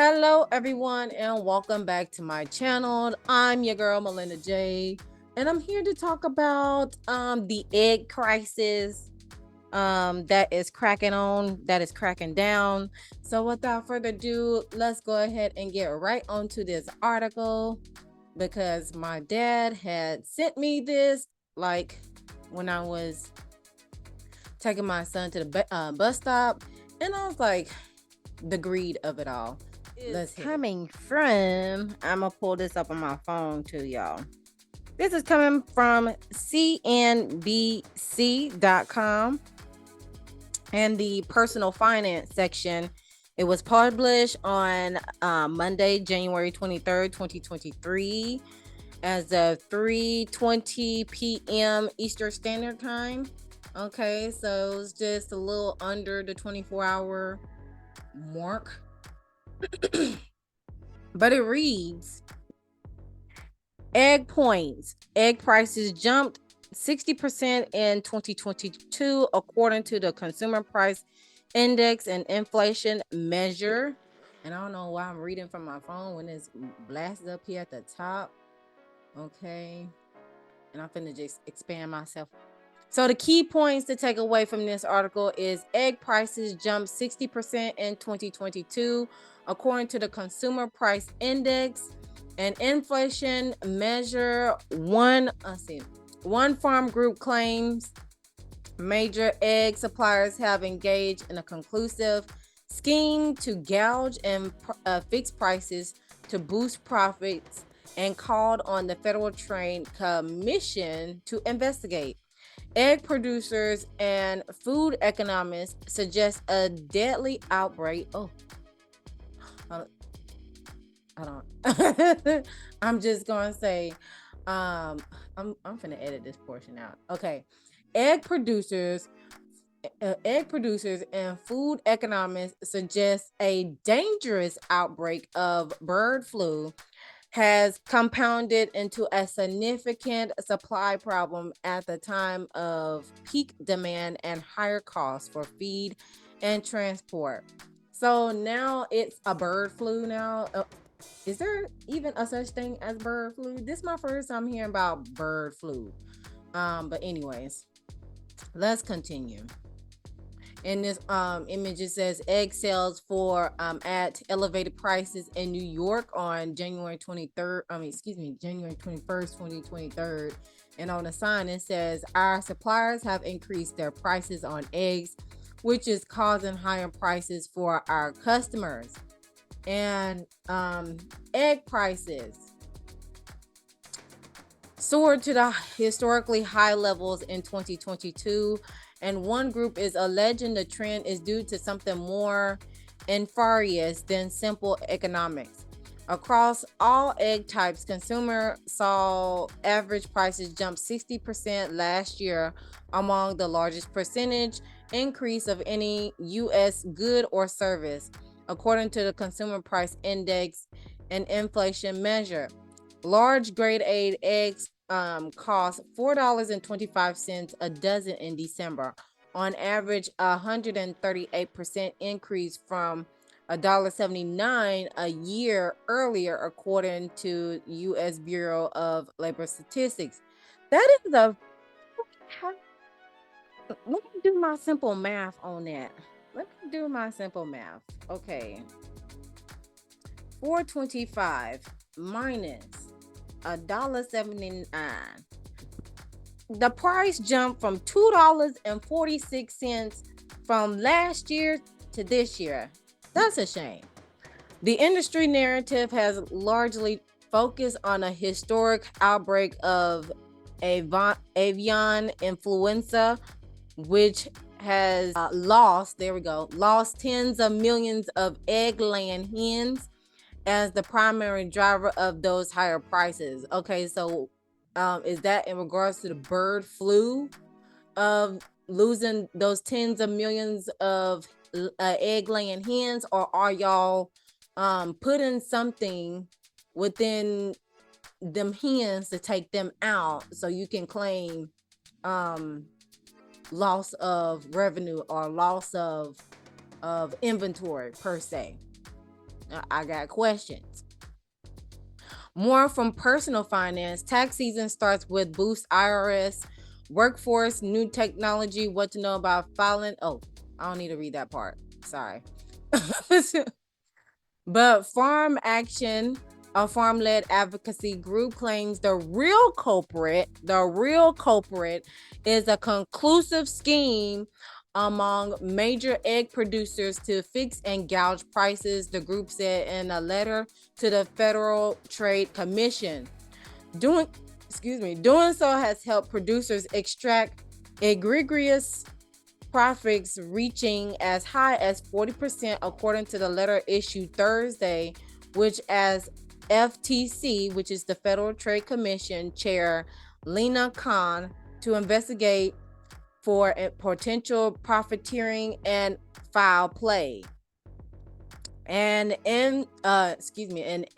Hello, everyone, and welcome back to my channel. I'm your girl, Molinda Jae, and I'm here to talk about the egg crisis that is cracking down. So, without further ado, let's go ahead and get right onto this article because my dad had sent me this like when I was taking my son to the bus stop, and I was like, the greed of it all. Let's coming from, I'm gonna pull this up on my phone too, y'all. This is coming from cnbc.com and the personal finance section. It was published on Monday, January 23rd, 2023 as of 3:20 p.m. Eastern Standard Time. Okay, so it was just a little under the 24-hour mark. But it reads, egg points. Egg prices jumped 60% in 2022, according to the Consumer Price Index and Inflation Measure. And I don't know why I'm reading from my phone when it's blasted up here at the top. Okay. And I'm finna just expand myself. So the key points to take away from this article is egg prices jumped 60% in 2022, according to the Consumer Price Index and Inflation Measure. One farm group claims major egg suppliers have engaged in a conclusive scheme to gouge and fix prices to boost profits and called on the Federal Trade Commission to investigate. Egg producers and food economists suggest a deadly outbreak. Oh, I don't. I'm just gonna say, I'm finna edit this portion out. Okay, egg producers, and food economists suggest a dangerous outbreak of bird flu has compounded into a significant supply problem at the time of peak demand and higher costs for feed and transport. So now it's a bird flu now. Is there even a such thing as bird flu? This is my first time hearing about bird flu. But anyways, let's continue. In this image, it says egg sales for at elevated prices in New York on January 23rd. January 21st, 2023. And on the sign it says our suppliers have increased their prices on eggs, which is causing higher prices for our customers. And egg prices soared to the historically high levels in 2022, and one group is alleging the trend is due to something more nefarious than simple economics. Across all egg types, consumer saw average prices jump 60% last year, among the largest percentage increase of any U.S. good or service, according to the Consumer Price Index and Inflation Measure. Large grade A eggs cost $4.25 a dozen in December, on average a 138% increase from $1.79 a year earlier, according to U.S. Bureau of Labor Statistics. That is let me do my simple math on that. Okay, 425 minus $1.79. The price jumped from $2.46 from last year to this year. That's a shame. The industry narrative has largely focused on a historic outbreak of avian influenza, which has lost tens of millions of egg-laying hens as the primary driver of those higher prices. Okay, so is that in regards to the bird flu of losing those tens of millions of egg-laying hens, or are y'all putting something within them hens to take them out so you can claim loss of revenue or loss of inventory per se? I got questions. More from personal finance. Tax season starts with boost IRS, workforce, new technology, what to know about filing. Oh, I don't need to read that part. Sorry. But Farm Action, a farm-led advocacy group, claims the real culprit is a conclusive scheme among major egg producers to fix and gouge prices, the group said in a letter to the Federal Trade Commission. Doing so has helped producers extract egregious profits reaching as high as 40%, according to the letter issued Thursday, which as FTC, which is the Federal Trade Commission Chair Lena Khan, to investigate for potential profiteering and foul play. And an FTC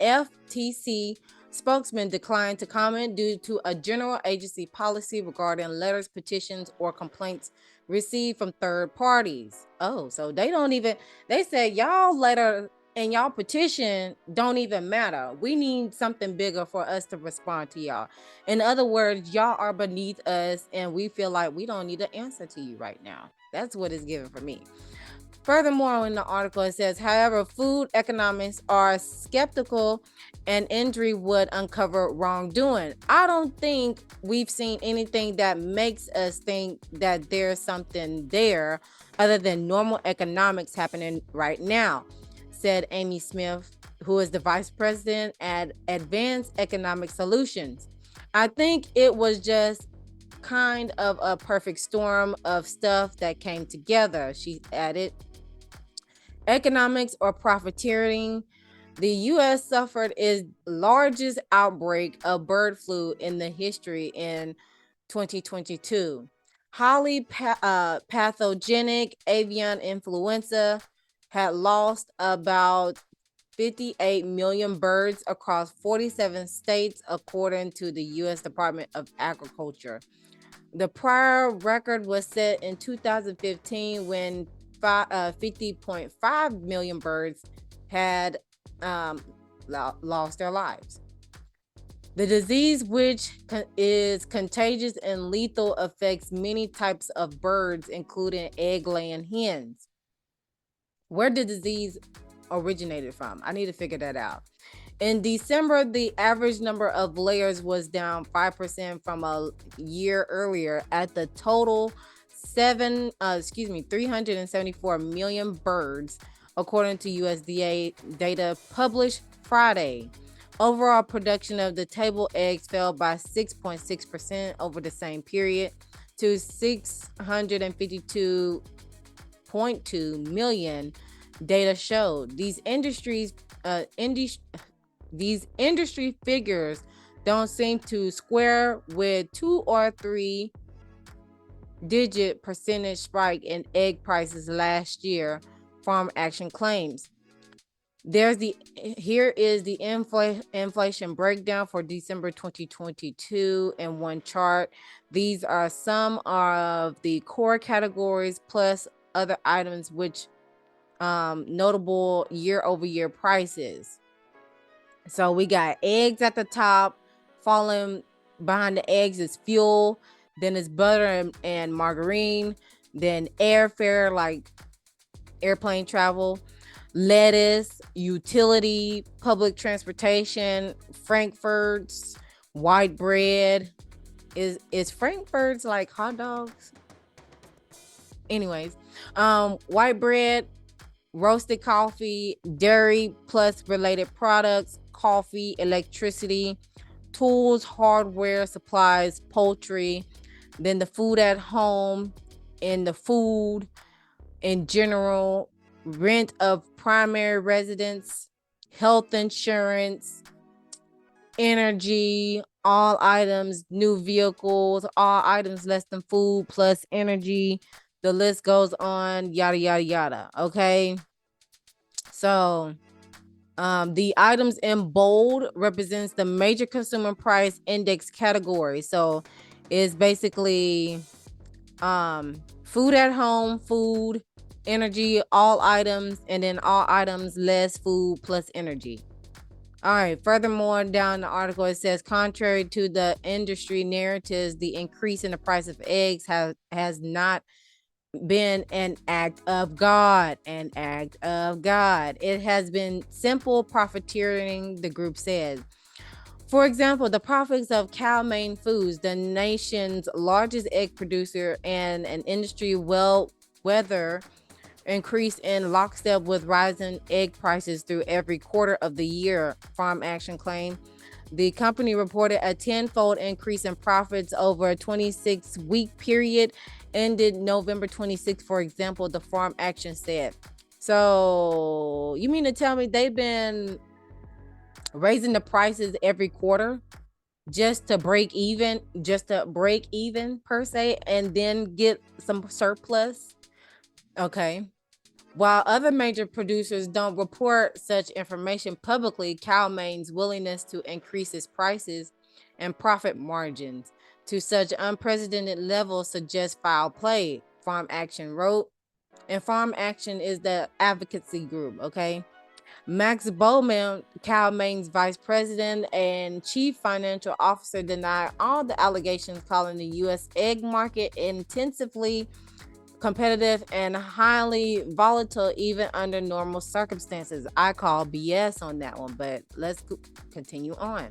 spokesman declined to comment due to a general agency policy regarding letters, petitions, or complaints received from third parties. Oh, so they said y'all letter and y'all petition don't even matter. We need something bigger for us to respond to y'all. In other words, y'all are beneath us and we feel like we don't need an answer to you right now. That's what it's given for me. Furthermore, in the article, it says, however, food economists are skeptical an injury would uncover wrongdoing. I don't think we've seen anything that makes us think that there's something there other than normal economics happening right now, said Amy Smith, who is the vice president at Advanced Economic Solutions. I think it was just kind of a perfect storm of stuff that came together, she added. Economics or profiteering. The U.S. suffered its largest outbreak of bird flu in the history in 2022. Highly pathogenic avian influenza had lost about 58 million birds across 47 states, according to the U.S. Department of Agriculture. The prior record was set in 2015 when 50.5 million birds had lost their lives. The disease, which is contagious and lethal, affects many types of birds, including egg-laying hens. Where did the disease originated from? I need to figure that out. In December, the average number of layers was down 5% from a year earlier at the total 374 million birds, according to USDA data published Friday. Overall production of the table eggs fell by 6.6% over the same period to 652.2 million, data showed. These industry figures don't seem to square with 2 or 3 digit percentage spike in egg prices last year, Farm Action claims. Here is the inflation breakdown for December 2022 in one chart. These are some of the core categories plus other items which notable year-over-year prices. So we got eggs at the top. Following behind the eggs is fuel, then it's butter and margarine, then airfare like airplane travel, lettuce, utility, public transportation, frankfurts, white bread. Is frankfurts like hot dogs? Anyways, white bread, roasted coffee, dairy plus related products, coffee, electricity, tools, hardware, supplies, poultry, then the food at home and the food in general, rent of primary residence, health insurance, energy, all items, new vehicles, all items less than food plus energy. The list goes on, yada, yada, yada. Okay. So the items in bold represents the major consumer price index category. So it's basically food at home, food, energy, all items, and then all items less food plus energy. All right. Furthermore, down the article, it says, contrary to the industry narratives, the increase in the price of eggs has not been an act of God. An act of God. It has been simple profiteering, the group said. For example, the profits of Cal-Maine Foods, the nation's largest egg producer and an industry weather increased in lockstep with rising egg prices through every quarter of the year, Farm Action claimed. The company reported a tenfold increase in profits over a 26-week period ended November 26, for example, the Farm Action said. So you mean to tell me they've been raising the prices every quarter just to break even per se, and then get some surplus? Okay. While other major producers don't report such information publicly, Cal-Maine's willingness to increase its prices and profit margins to such unprecedented levels suggests foul play, Farm Action wrote. And Farm Action is the advocacy group, okay? Max Bowman, Cal-Maine's vice president and chief financial officer, denied all the allegations, calling the U.S. egg market intensively competitive and highly volatile even under normal circumstances. I call BS on that one, but let's continue on.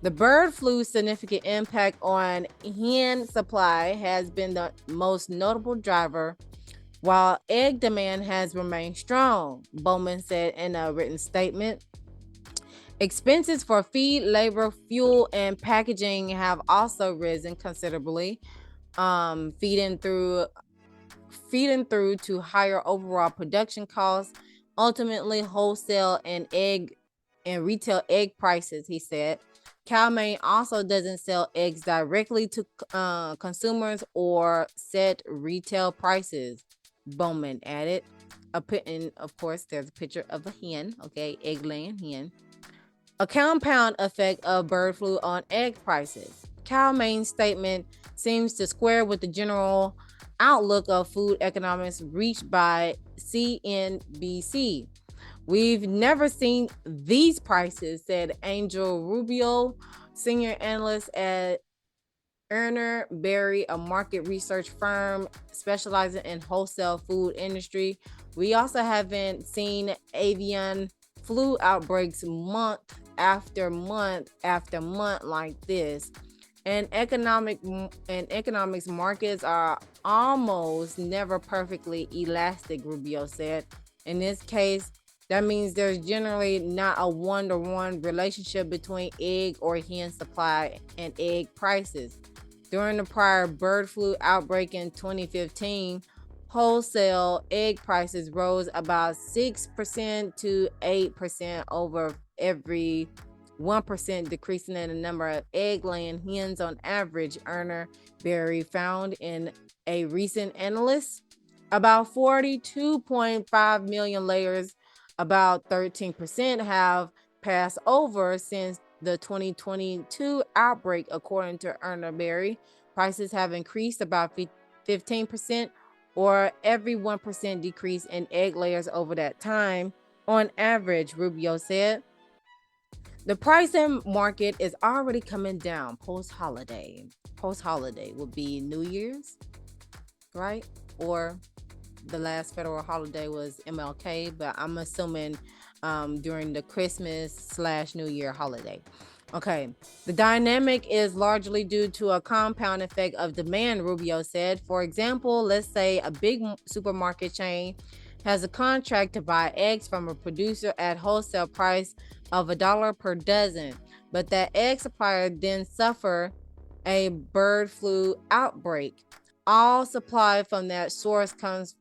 The bird flu's significant impact on hen supply has been the most notable driver, while egg demand has remained strong, Bowman said in a written statement. Expenses for feed, labor, fuel, and packaging have also risen considerably, feeding through to higher overall production costs, ultimately wholesale and retail egg prices, he said. Cal-Maine also doesn't sell eggs directly to consumers or set retail prices, Bowman added. And of course, there's a picture of a hen, okay, egg-laying hen. A compound effect of bird flu on egg prices. Cal-Maine's statement seems to square with the general outlook of food economics reached by CNBC. We've never seen these prices, said Angel Rubio, senior analyst at Erner Berry, a market research firm specializing in wholesale food industry. We also haven't seen avian flu outbreaks month after month after month like this. And economics markets are almost never perfectly elastic, Rubio said. In this case, that means there's generally not a one-to-one relationship between egg or hen supply and egg prices. During the prior bird flu outbreak in 2015, wholesale egg prices rose about 6% to 8% over every 1%, decreasing in the number of egg-laying hens on average, Erner Berry found in a recent analysis. About 42.5 million layers, about 13%, have passed over since the 2022 outbreak, according to Erner Berry. Prices have increased about 15%, or every 1% decrease in egg layers over that time, on average, Rubio said. The pricing market is already coming down post-holiday. Post-holiday would be New Year's, right? Or the last federal holiday was MLK, but I'm assuming during the Christmas/New Year holiday. Okay, the dynamic is largely due to a compound effect of demand, Rubio said. For example, let's say a big supermarket chain has a contract to buy eggs from a producer at wholesale price of $1 per dozen, but that egg supplier then suffer a bird flu outbreak. All supply from that source comes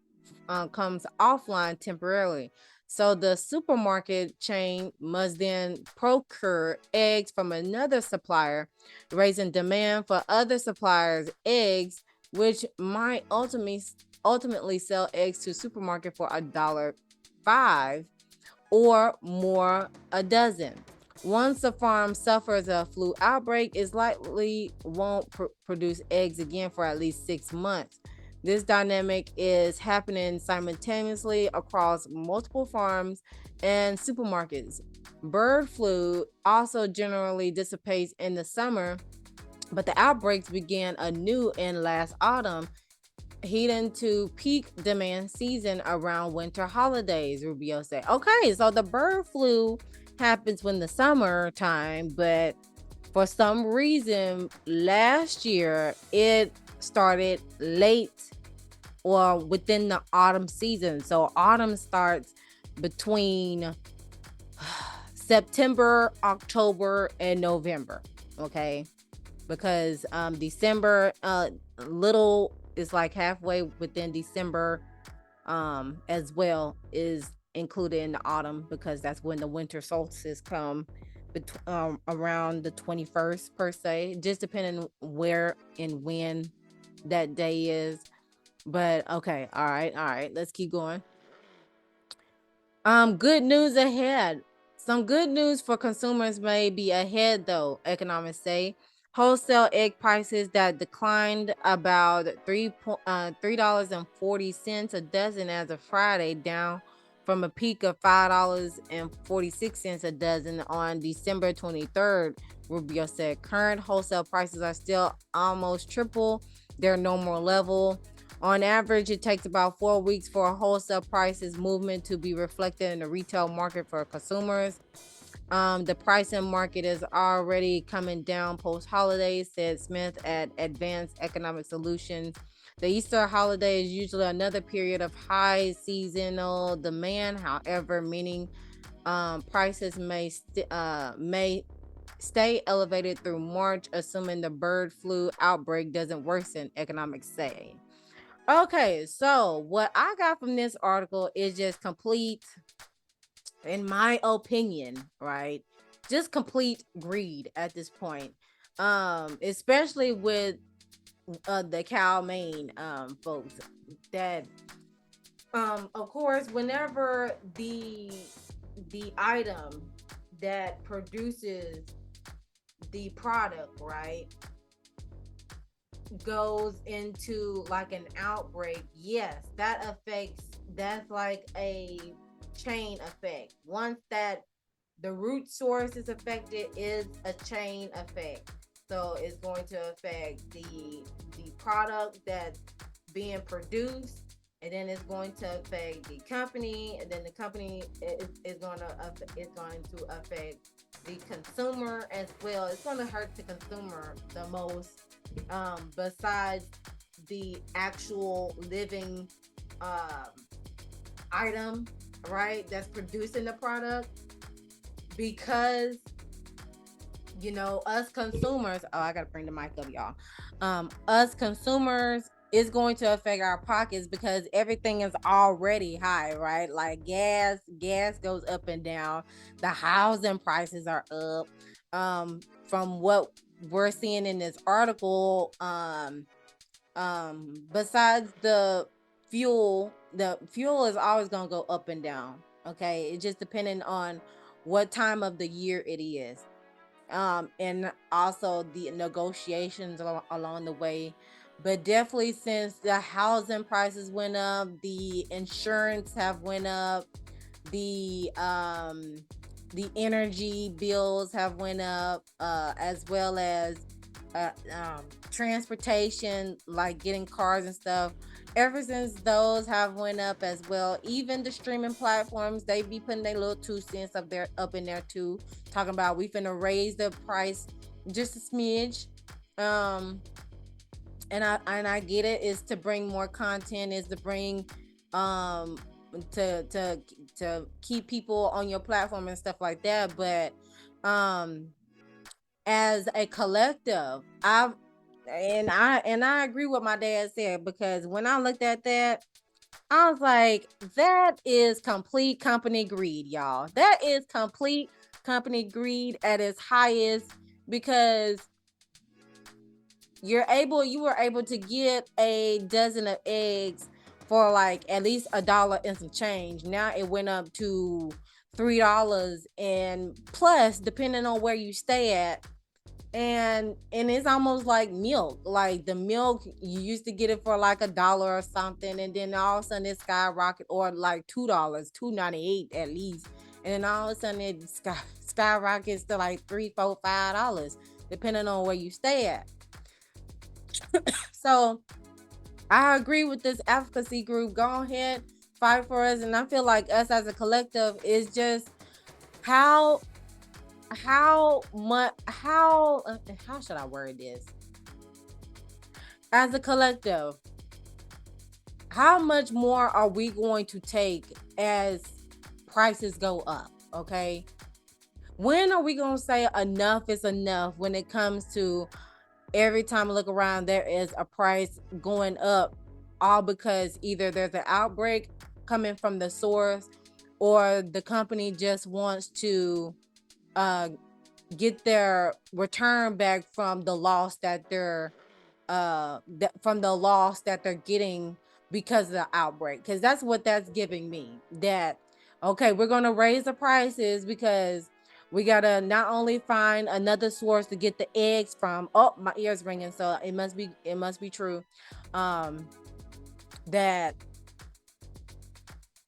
offline temporarily. So the supermarket chain must then procure eggs from another supplier, raising demand for other suppliers' eggs, which might ultimately sell eggs to supermarket for $1.05 or more a dozen. Once a farm suffers a flu outbreak, it likely won't produce eggs again for at least 6 months. This dynamic is happening simultaneously across multiple farms and supermarkets. Bird flu also generally dissipates in the summer, but the outbreaks began anew in last autumn, heading to peak demand season around winter holidays, Rubio said. Okay, so the bird flu happens when the summertime, but for some reason last year it started late or within the autumn season. So autumn starts between September, October, and November. Okay, because December, little is like halfway within December, as well is included in the autumn because that's when the winter solstice come, around the 21st per se, just depending where and when that day is. But okay, all right, let's keep going. Good news ahead. Some good news for consumers may be ahead, though, economists say. Wholesale egg prices that declined about $3.40 a dozen as of Friday, down from a peak of $5.46 a dozen on December 23rd. Rubio said current wholesale prices are still almost triple their normal level. On average, it takes about 4 weeks for a wholesale prices movement to be reflected in the retail market for consumers. The pricing market is already coming down post-holidays, said Smith at Advanced Economic Solutions. The Easter holiday is usually another period of high seasonal demand. However, meaning prices may stay elevated through March, assuming the bird flu outbreak doesn't worsen, economics say. Okay, so what I got from this article is just complete, in my opinion, right? Just complete greed at this point. Especially with the cow main folks that of course whenever the item that produces the product, right, goes into like an outbreak, yes, that's like a chain effect. Once that the root source is affected, is a chain effect. So it's going to affect the product that's being produced, and then it's going to affect the company, and then the company is going to affect the consumer as well. It's going to hurt the consumer the most, besides the actual living item, right, that's producing the product, because us consumers, I gotta bring the mic up, y'all. Us consumers is going to affect our pockets because everything is already high, right? Like gas goes up and down. The housing prices are up. From what we're seeing in this article, besides the fuel is always gonna go up and down. Okay, it's just depending on what time of the year it is, and also the negotiations along the way. But definitely, since the housing prices went up, the insurance have went up, the energy bills have went up, as well as transportation, like getting cars and stuff. Ever since those have went up as well, even the streaming platforms, they be putting their little 2 cents up in there too, talking about we finna raise the price just a smidge. And I get it, is to bring more content, is to bring to keep people on your platform and stuff like that. But as a collective, I agree with my dad said, because when I looked at that, I was like, that is complete company greed, y'all. That is complete company greed at its highest, because you were able to get a dozen of eggs for like at least $1 and some change. Now it went up to $3, and plus, depending on where you stay at, and it's almost like milk. Like the milk, you used to get it for like $1 or something, and then all of a sudden it skyrocket, or like $2, $2.98 at least, and then all of a sudden it skyrockets to like $3, $4, $5, depending on where you stay at. So I agree with this advocacy group. Go ahead, fight for us, and I feel like us as a collective is just how much how should I word this? As a collective, how much more are we going to take as prices go up? Okay, when are we gonna say enough is enough when it comes to every time I look around there is a price going up, all because either there's an outbreak coming from the source, or the company just wants to get their return back from the loss that they're getting because of the outbreak. Because that's what that's giving me, that okay, we're gonna raise the prices because we gotta not only find another source to get the eggs from. Oh, my ears ringing, so it must be true. That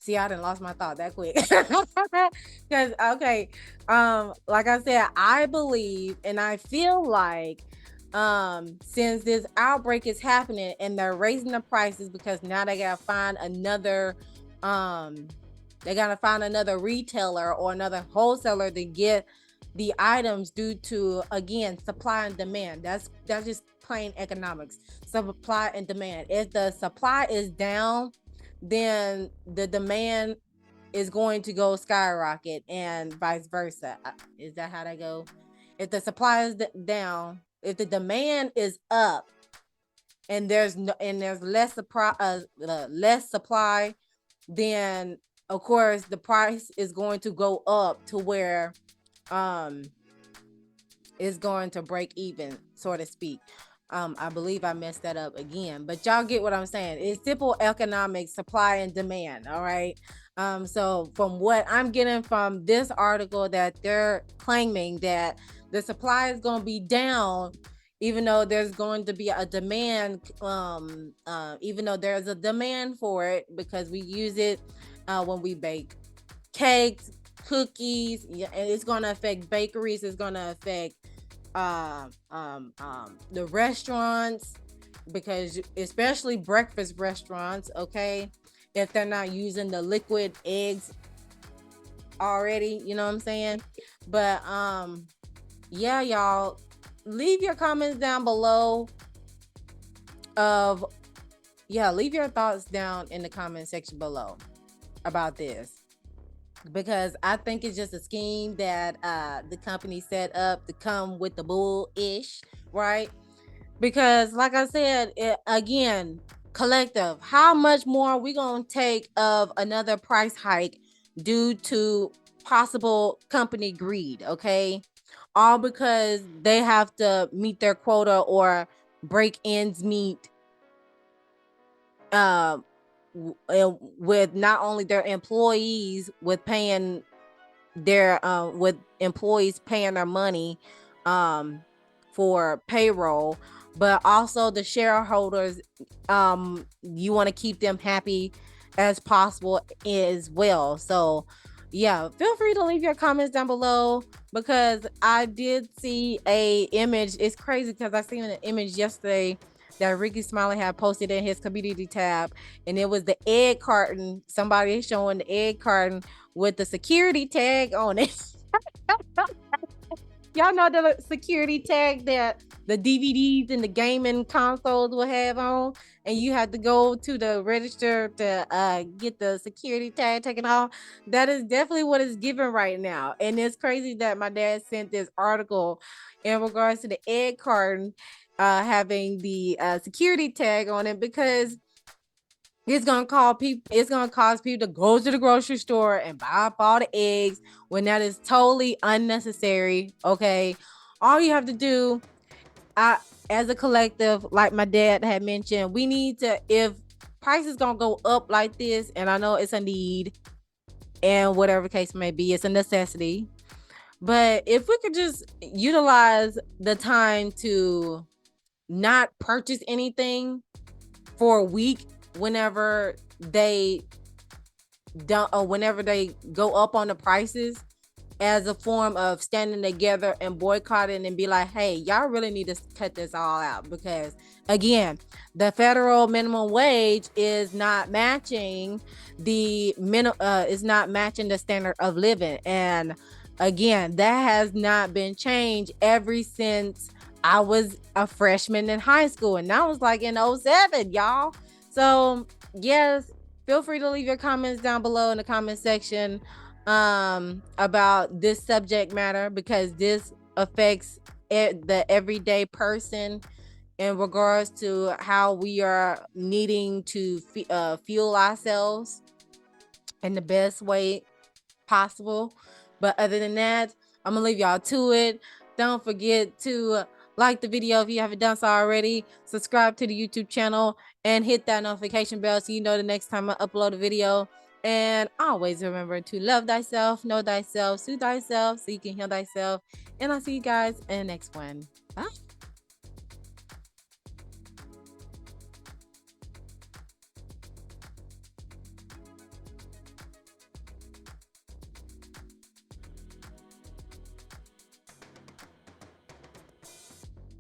See, I done lost my thought that quick. Because okay, like I said, I believe and I feel like since this outbreak is happening and they're raising the prices because now they gotta find another retailer or another wholesaler to get the items due to, again, supply and demand. That's just plain economics. Supply and demand. If the supply is down, then the demand is going to go skyrocket, and vice versa. Is that how that go? If the supply is down, if the demand is up, and there's less supply, then of course the price is going to go up to where it's going to break even, so to speak. I believe I messed that up again, but y'all get what I'm saying. It's simple economics, supply and demand. All right. So from what I'm getting from this article, that they're claiming that the supply is going to be down, even though there's going to be a demand, even though there's a demand for it, because we use it when we bake cakes, cookies, and it's going to affect bakeries. It's going to affect the restaurants, because especially breakfast restaurants, okay, if they're not using the liquid eggs already, you know what I'm saying? But yeah, y'all, leave your comments down below leave your thoughts down in the comment section below about this, because I think it's just a scheme that the company set up to come with the bull-ish, right? Because like I said, again, collective, how much more are we gonna take of another price hike due to possible company greed? Okay, all because they have to meet their quota or break ends meet with not only their employees, with paying their with employees paying their money for payroll, but also the shareholders. You want to keep them happy as possible as well. So yeah, feel free to leave your comments down below, because I did see a image. It's crazy because I seen an image yesterday that Ricky Smiley had posted in his community tab, and it was the egg carton. Somebody showing the egg carton with the security tag on it. Y'all know the security tag that the DVDs and the gaming consoles will have on, and you have to go to the register to get the security tag taken off. That is definitely what it's given right now. And it's crazy that my dad sent this article in regards to the egg carton having the security tag on it, because it's gonna cause people to go to the grocery store and buy up all the eggs, when that is totally unnecessary. Okay, all you have to do, as a collective, like my dad had mentioned, we need to, if prices gonna go up like this, and I know it's a need, and whatever case may be, it's a necessity. But if we could just utilize the time to not purchase anything for a week whenever they don't, or whenever they go up on the prices, as a form of standing together and boycotting and be like, hey, y'all really need to cut this all out, because again, the federal minimum wage is not matching the is not matching the standard of living. And again, that has not been changed ever since I was a freshman in high school, and that was like in 07, y'all. So yes, feel free to leave your comments down below in the comment section about this subject matter, because this affects the everyday person in regards to how we are needing to fuel ourselves in the best way possible. But other than that, I'm gonna leave y'all to it. Don't forget to like the video if you haven't done so already, subscribe to the YouTube channel, and hit that notification bell so you know the next time I upload a video. And always remember to love thyself, know thyself, soothe thyself so you can heal thyself. And I'll see you guys in the next one. Bye.